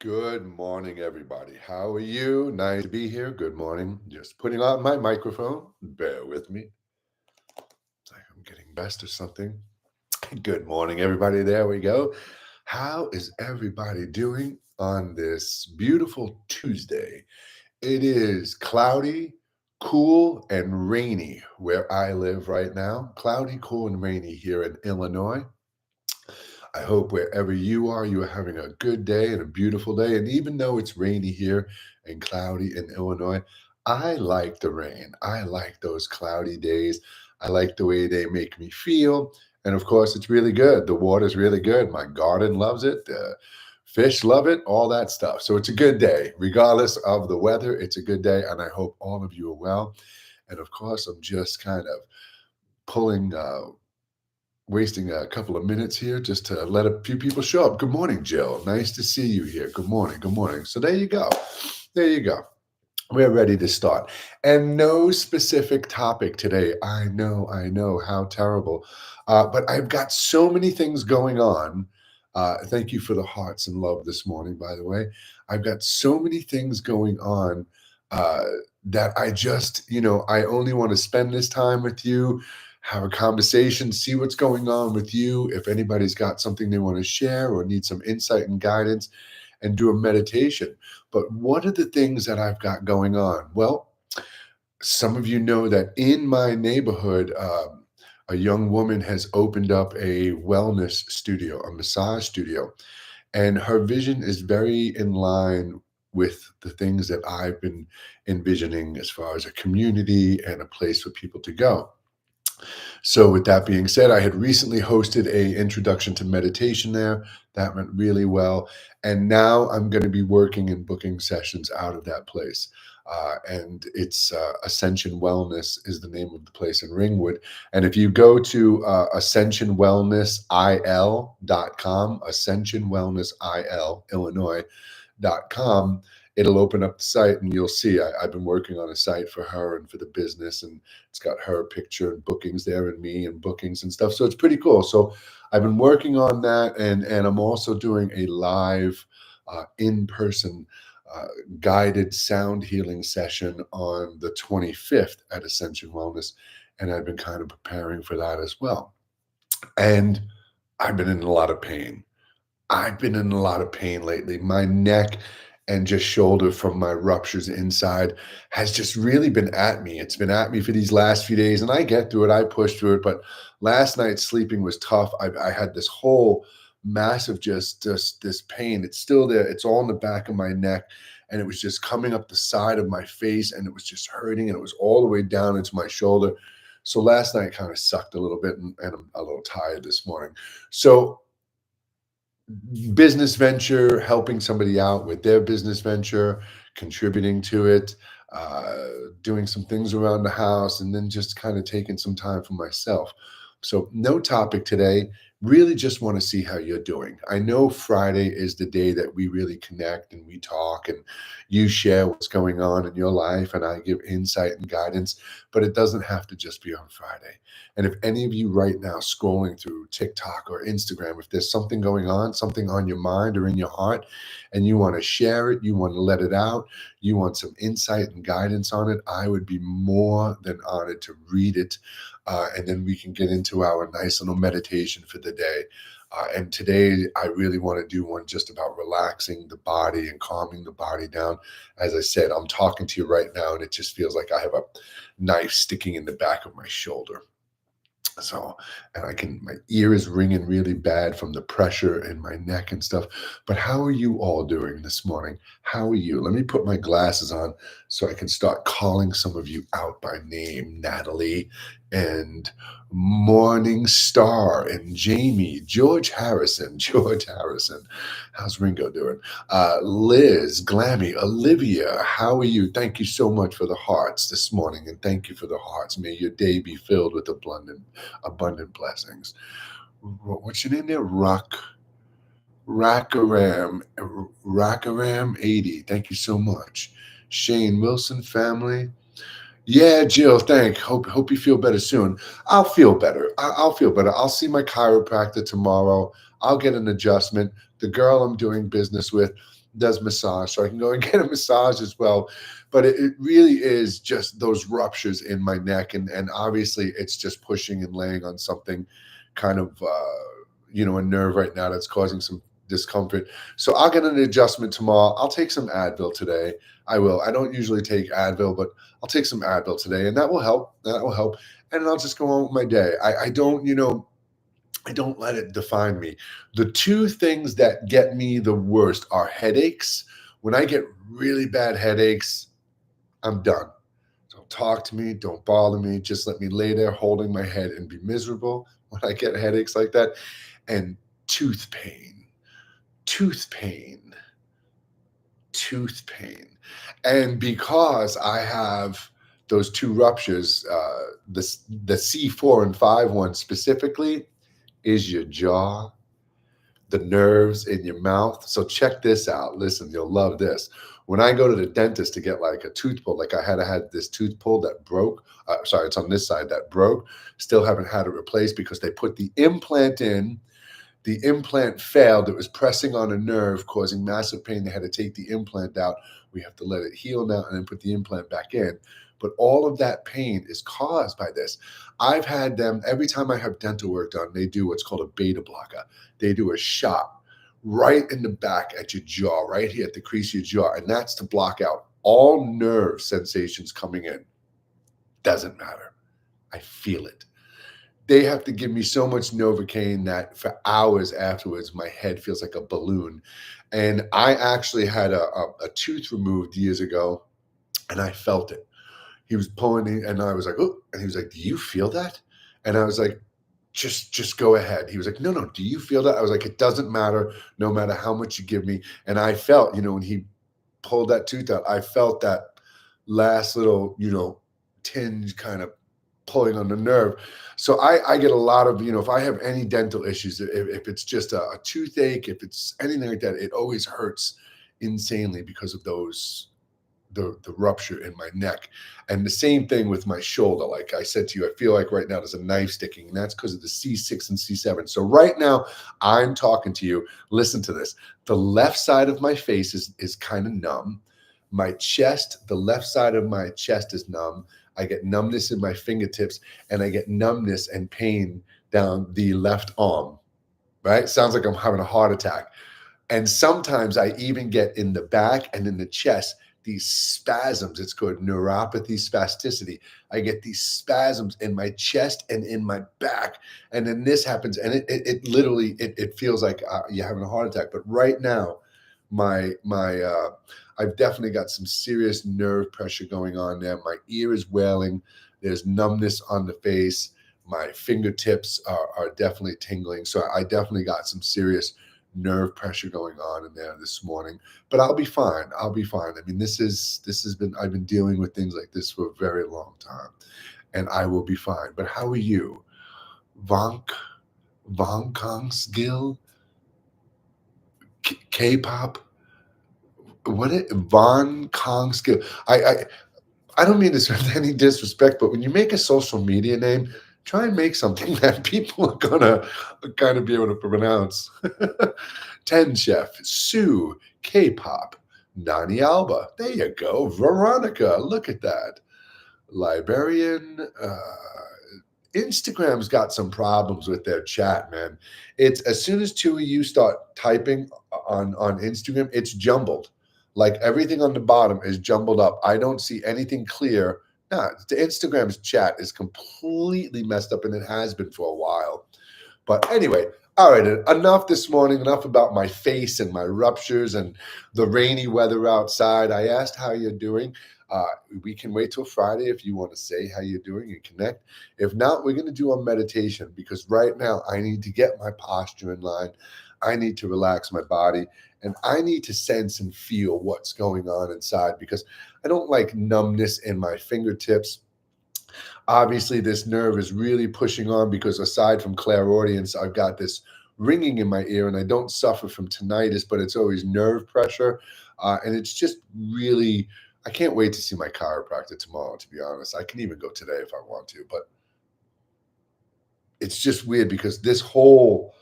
Good morning, everybody. How are you? Nice to be here. Good morning. Just putting on my microphone. Bear with me. It's like I'm getting best or something. Good morning, everybody. There we go. How is everybody doing on this beautiful Tuesday? It is cloudy, cool, and rainy where I live right now. Cloudy, cool, and rainy here in Illinois. I hope wherever you are, you are having a good day and a beautiful day. And even though it's rainy here and cloudy in Illinois, I like the rain. I like those cloudy days. I like the way they make me feel. And of course, it's really good. The water's really good. My garden loves it. The fish love it, all that stuff. So it's a good day. Regardless of the weather, it's a good day. And I hope all of you are well. And of course, I'm just kind of pulling wasting a couple of minutes here just to let a few people show up. Good morning, Jill. Nice to see you here. Good morning. Good morning. So there you go. There you go. We're ready to start. And no specific topic today. I know how terrible. But I've got so many things going on. Thank you for the hearts and love this morning, by the way. I've got so many things going on uh, that I only want to spend this time with you, have a conversation, see what's going on with you. If anybody's got something they want to share or need some insight and guidance, and do a meditation. But what are the things that I've got going on? Well, some of you know that in my neighborhood, a young woman has opened up a wellness studio, a massage studio, and her vision is very in line with the things that I've been envisioning as far as a community and a place for people to go. So with that being said, I had recently hosted a introduction to meditation there. That went really well. And now I'm going to be working and booking sessions out of that place. And it's Ascension Wellness is the name of the place in Ringwood. And if you go to ascensionwellnessil.com, Ascension Wellness IL, Illinois.com, it'll open up the site and you'll see I've been working on a site for her and for the business, and it's got her picture and bookings there and me and bookings and stuff. So it's pretty cool. So I've been working on that, and I'm also doing a live in-person uh, guided sound healing session on the 25th at Ascension Wellness, and I've been kind of preparing for that as well. And I've been in a lot of pain. I've been in a lot of pain lately. My neck and just shoulder from my ruptures inside has just really been at me. It's been at me for these last few days, and I get through it. I push through it. But last night sleeping was tough. I had this whole massive just this pain. It's still there. It's all in the back of my neck, and it was just coming up the side of my face, and it was just hurting, and it was all the way down into my shoulder. So last night kind of sucked a little bit, and I'm a little tired this morning. So business venture, helping somebody out with their business venture, contributing to it, doing some things around the house, and then just kind of taking some time for myself. So, no topic today. Really just want to see how you're doing. I know Friday is the day that we really connect and we talk and you share what's going on in your life and I give insight and guidance, but it doesn't have to just be on Friday. And if any of you right now scrolling through TikTok or Instagram, if there's something going on, something on your mind or in your heart, and you want to share it, you want to let it out, you want some insight and guidance on it, I would be more than honored to read it. And then we can get into our nice little meditation for the day. And today, I really want to do one just about relaxing the body and calming the body down. As I said, I'm talking to you right now, and it just feels like I have a knife sticking in the back of my shoulder. So, and my ear is ringing really bad from the pressure in my neck and stuff. But how are you all doing this morning? How are you? Let me put my glasses on so I can start calling some of you out by name. Natalie and Morning Star and Jamie, George Harrison. George Harrison. How's Ringo doing? Liz, Glammy, Olivia, how are you? Thank you so much for the hearts this morning, and thank you for the hearts. May your day be filled with abundant blessings. What's your name there? Rackaram, Rackaram 80. Thank you so much. Shane Wilson family. Yeah, Jill, thank. Hope you feel better soon. I'll feel better. I'll feel better. I'll see my chiropractor tomorrow. I'll get an adjustment. The girl I'm doing business with, does massage, so I can go and get a massage as well. But it really is just those ruptures in my neck, and obviously it's just pushing and laying on something kind of a nerve right now that's causing some discomfort. So I'll get an adjustment tomorrow. I'll take some Advil today. I will. I don't usually take Advil, but I'll take some Advil today, and that will help. That will help. And I'll just go on with my day. I don't, I don't let it define me. The two things that get me the worst are headaches. When I get really bad headaches, I'm done. Don't talk to me. Don't bother me. Just let me lay there holding my head and be miserable when I get headaches like that. And tooth pain, tooth pain, tooth pain. And because I have those two ruptures, the C4 and 5 one specifically is your jaw, the nerves in your mouth. So check this out. Listen, you'll love this. When I go to the dentist to get like a tooth pulled, like I had this tooth pulled that broke. Sorry, it's on this side that broke. Still haven't had it replaced because they put the implant in. The implant failed. It was pressing on a nerve, causing massive pain. They had to take the implant out. We have to let it heal now and then put the implant back in. But all of that pain is caused by this. I've had them, every time I have dental work done, they do what's called a beta blocker. They do a shot right in the back at your jaw, right here at the crease of your jaw. And that's to block out all nerve sensations coming in. Doesn't matter. I feel it. They have to give me so much Novocaine that for hours afterwards, my head feels like a balloon. And I actually had a tooth removed years ago, and I felt it. He was pulling it, and I was like, oh, and he was like, do you feel that? And I was like, just go ahead. He was like, no, do you feel that? I was like, it doesn't matter, no matter how much you give me. And I felt, when he pulled that tooth out, I felt that last little, tinge kind of pulling on the nerve. So I get a lot of, if I have any dental issues, if it's just a toothache, if it's anything like that, it always hurts insanely because of the rupture in my neck. And the same thing with my shoulder. Like I said to you, I feel like right now there's a knife sticking, and that's because of the C6 and C7. So right now I'm talking to you. Listen to this. The left side of my face is kind of numb. My chest, the left side of my chest is numb. I get numbness in my fingertips, and I get numbness and pain down the left arm, right? Sounds like I'm having a heart attack. And sometimes I even get in the back and in the chest, these spasms. It's called neuropathy spasticity. I get these spasms in my chest and in my back. And then this happens, and it literally, it feels like you're having a heart attack. But right now, I've definitely got some serious nerve pressure going on there. My ear is wailing. There's numbness on the face. My fingertips are definitely tingling. So I definitely got some serious nerve pressure going on in there this morning, but I'll be fine. I'll be fine. I mean, I've been dealing with things like this for a very long time, and I will be fine. But how are you? Von Kongsgill? K-pop? Von Kongsgill? I don't mean this with any disrespect, but when you make a social media name, try and make something that people are gonna kind of be able to pronounce. Ten Chef, Sue, K-pop, Nani Alba. There you go. Veronica, look at that. Librarian. Instagram's got some problems with their chat, man. It's as soon as two of you start typing on Instagram, it's jumbled. Like everything on the bottom is jumbled up. I don't see anything clear. Nah, the Instagram's chat is completely messed up, and it has been for a while. But anyway, all right, enough this morning, enough about my face and my ruptures and the rainy weather outside. I asked how you're doing. We can wait till Friday if you want to say how you're doing and connect. If not, we're going to do a meditation, because right now I need to get my posture in line. I need to relax my body, and I need to sense and feel what's going on inside, because I don't like numbness in my fingertips. Obviously, this nerve is really pushing on, because aside from clairaudience, I've got this ringing in my ear, and I don't suffer from tinnitus, but it's always nerve pressure. And it's just really, I can't wait to see my chiropractor tomorrow, to be honest. I can even go today if I want to, but it's just weird because this whole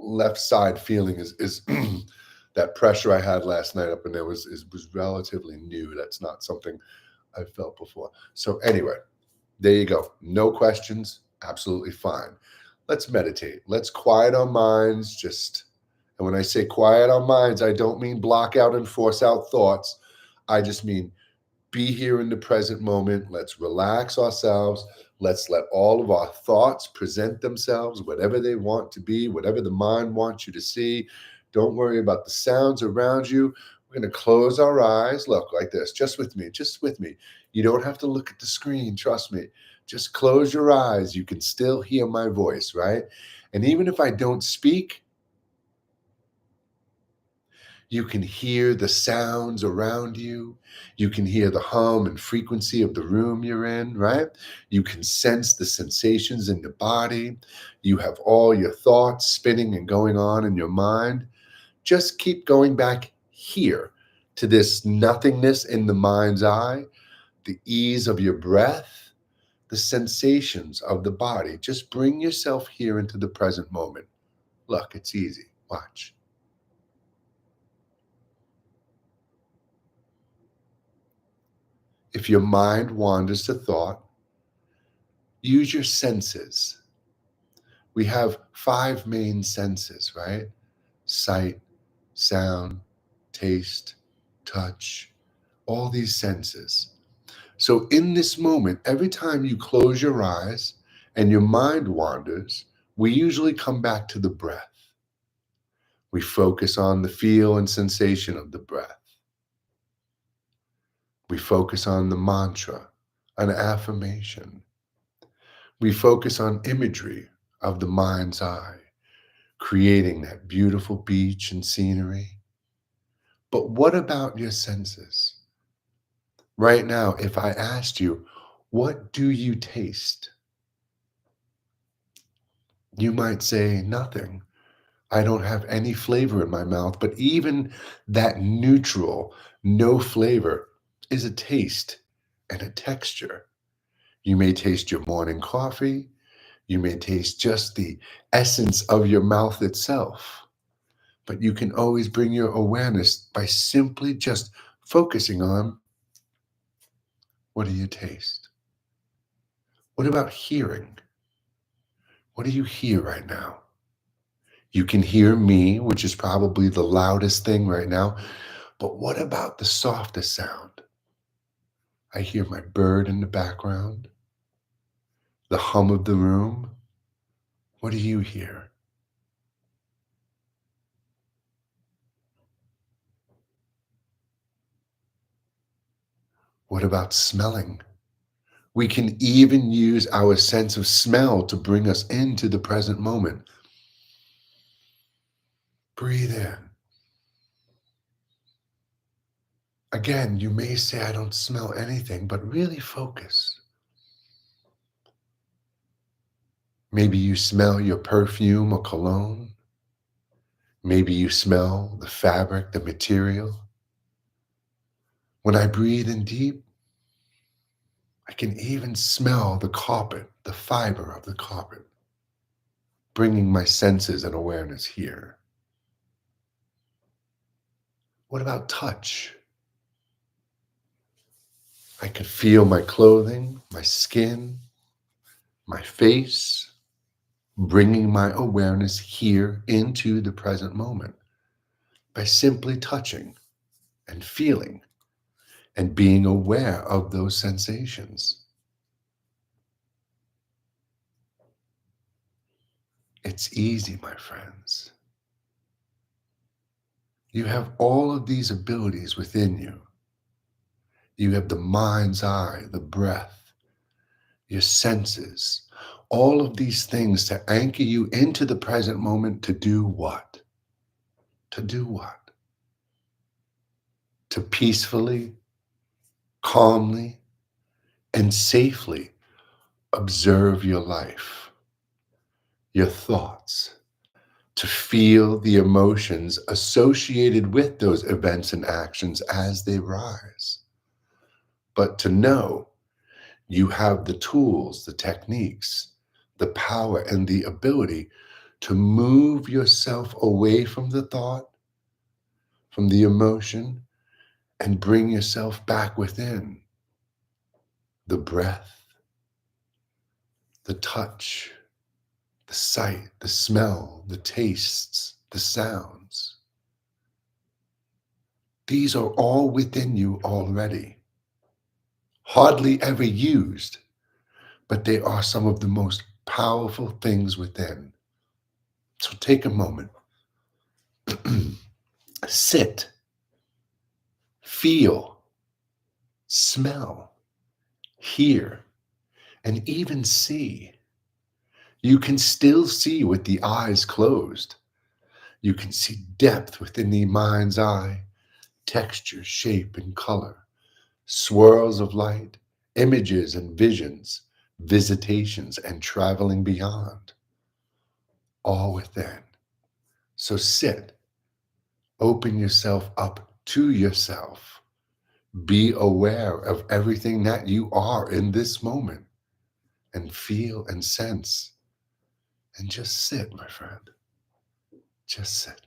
left side feeling is That pressure I had last night up in there was relatively new. That's not something I've felt before. So anyway, there you go. No questions. Absolutely fine. Let's meditate. Let's quiet our minds. And when I say quiet our minds, I don't mean block out and force out thoughts. I just mean be here in the present moment. Let's relax ourselves. Let's let all of our thoughts present themselves, whatever they want to be, whatever the mind wants you to see. Don't worry about the sounds around you. We're going to close our eyes. Look, like this, just with me, just with me. You don't have to look at the screen. Trust me. Just close your eyes. You can still hear my voice, right? And even if I don't speak, you can hear the sounds around you. You can hear the hum and frequency of the room you're in, right? You can sense the sensations in your body. You have all your thoughts spinning and going on in your mind. Just keep going back here to this nothingness in the mind's eye, the ease of your breath, the sensations of the body. Just bring yourself here into the present moment. Look, it's easy. Watch. If your mind wanders to thought, use your senses. We have 5 main senses, right? Sight, sound, taste, touch, all these senses. So in this moment, every time you close your eyes and your mind wanders, we usually come back to the breath. We focus on the feel and sensation of the breath. We focus on the mantra, an affirmation. We focus on imagery of the mind's eye, creating that beautiful beach and scenery. But what about your senses? Right now, if I asked you, what do you taste? You might say, nothing. I don't have any flavor in my mouth, but even that neutral, no flavor is a taste and a texture. You may taste your morning coffee. You may taste just the essence of your mouth itself, but you can always bring your awareness by simply just focusing on, what do you taste? What about hearing? What do you hear right now? You can hear me, which is probably the loudest thing right now, but what about the softest sound? I hear my bird in the background, the hum of the room. What do you hear? What about smelling? We can even use our sense of smell to bring us into the present moment. Breathe in. Again, you may say, I don't smell anything, but really focus. Maybe you smell your perfume or cologne. Maybe you smell the fabric, the material. When I breathe in deep, I can even smell the carpet, the fiber of the carpet, bringing my senses and awareness here. What about touch? I can feel my clothing, my skin, my face, bringing my awareness here into the present moment by simply touching and feeling and being aware of those sensations. It's easy, my friends. You have all of these abilities within you. You have the mind's eye, the breath, your senses, all of these things to anchor you into the present moment to do what? To do what? To peacefully, calmly, and safely observe your life, your thoughts, to feel the emotions associated with those events and actions as they rise. But to know you have the tools, the techniques, the power, and the ability to move yourself away from the thought from the emotion and bring yourself back within. The breath, the touch, the sight, the smell, the tastes, the sounds. These are all within you already, hardly ever used, but they are some of the most powerful things within. So take a moment, sit, feel, smell, hear, and even see. You can still see with the eyes closed. You can see depth within the mind's eye, texture, shape, and color, swirls of light, images and visions, visitations, and traveling beyond, all within. So sit, open yourself up to yourself. Be aware of everything that you are in this moment and feel and sense. And just sit, my friend. Just sit.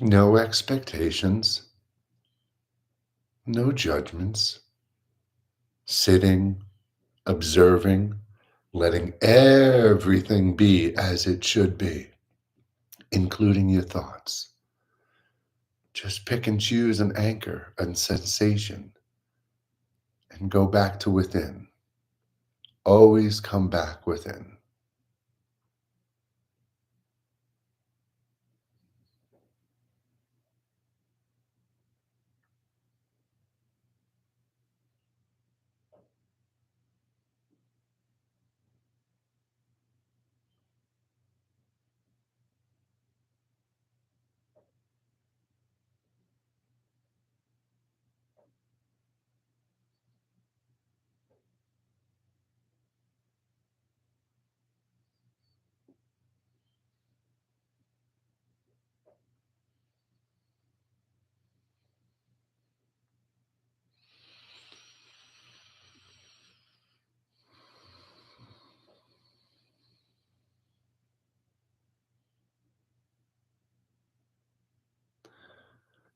No expectations, no judgments, sitting, observing, letting everything be as it should be, including your thoughts. Just pick and choose an anchor and sensation and go back to within. Always come back within.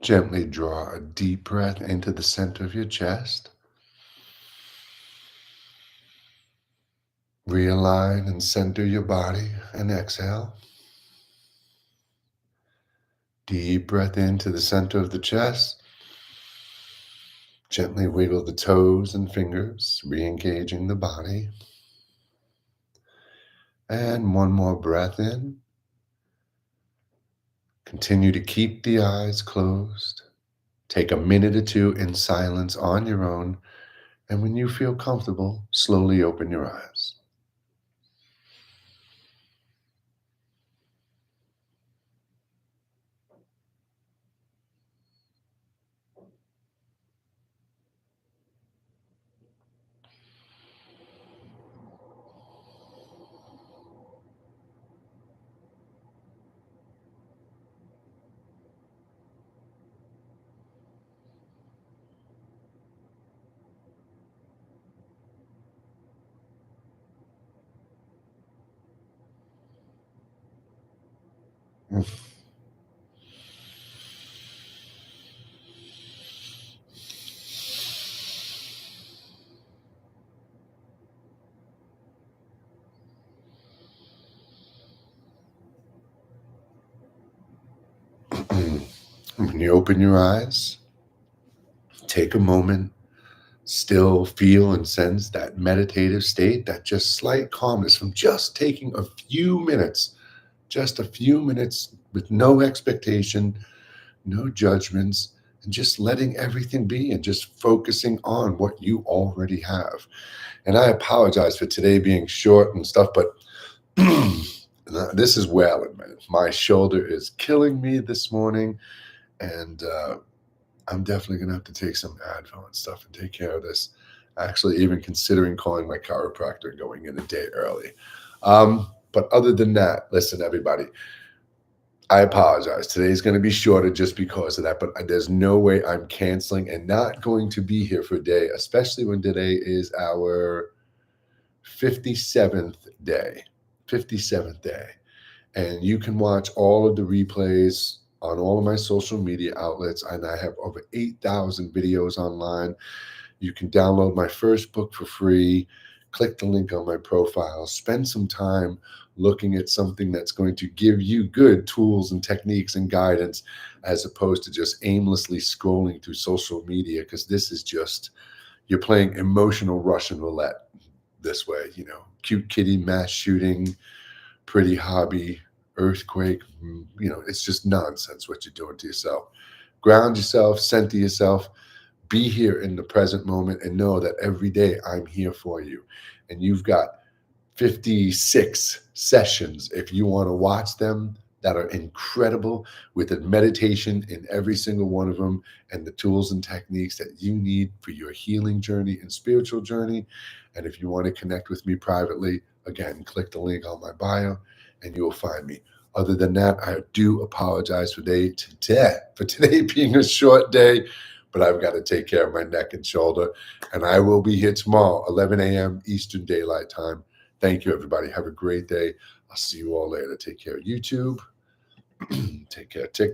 Gently draw a deep breath into the center of your chest. Realign and center your body and exhale. Deep breath into the center of the chest. Gently wiggle the toes and fingers, re-engaging the body. And one more breath in. Continue to keep the eyes closed. Take a minute or two in silence on your own. And when you feel comfortable, slowly open your eyes. When you open your eyes, take a moment, still feel and sense that meditative state, that just slight calmness from just taking a few minutes, just a few minutes with no expectation, no judgments, and just letting everything be and just focusing on what you already have. And I apologize for today being short and stuff, but this is whaling, man. My shoulder is killing me this morning, and I'm definitely going to have to take some Advil and stuff and take care of this. Actually, even considering calling my chiropractor and going in a day early. But other than that, listen, everybody, I apologize. Today's going to be shorter just because of that, but there's no way I'm canceling and not going to be here for a day, especially when today is our 57th day. 57th day. And you can watch all of the replays on all of my social media outlets, and I have over 8,000 videos online. You can download my first book for free. Click the link on my profile. Spend some time looking at something that's going to give you good tools and techniques and guidance, as opposed to just aimlessly scrolling through social media, because this is just, you're playing emotional Russian roulette this way. Cute kitty, mass shooting, pretty hobby, earthquake. It's just nonsense what you're doing to yourself. Ground yourself, center yourself, be here in the present moment, and know that every day I'm here for you. And you've got 56 sessions, if you want to watch them, that are incredible, with a meditation in every single one of them, and the tools and techniques that you need for your healing journey and spiritual journey. And if you want to connect with me privately, again, click the link on my bio and you will find me. Other than that, I do apologize for today being a short day, but I've got to take care of my neck and shoulder. And I will be here tomorrow, 11 a.m. Eastern Daylight Time. Thank you, everybody. Have a great day. I'll see you all later. Take care, YouTube. Take care, TikTok.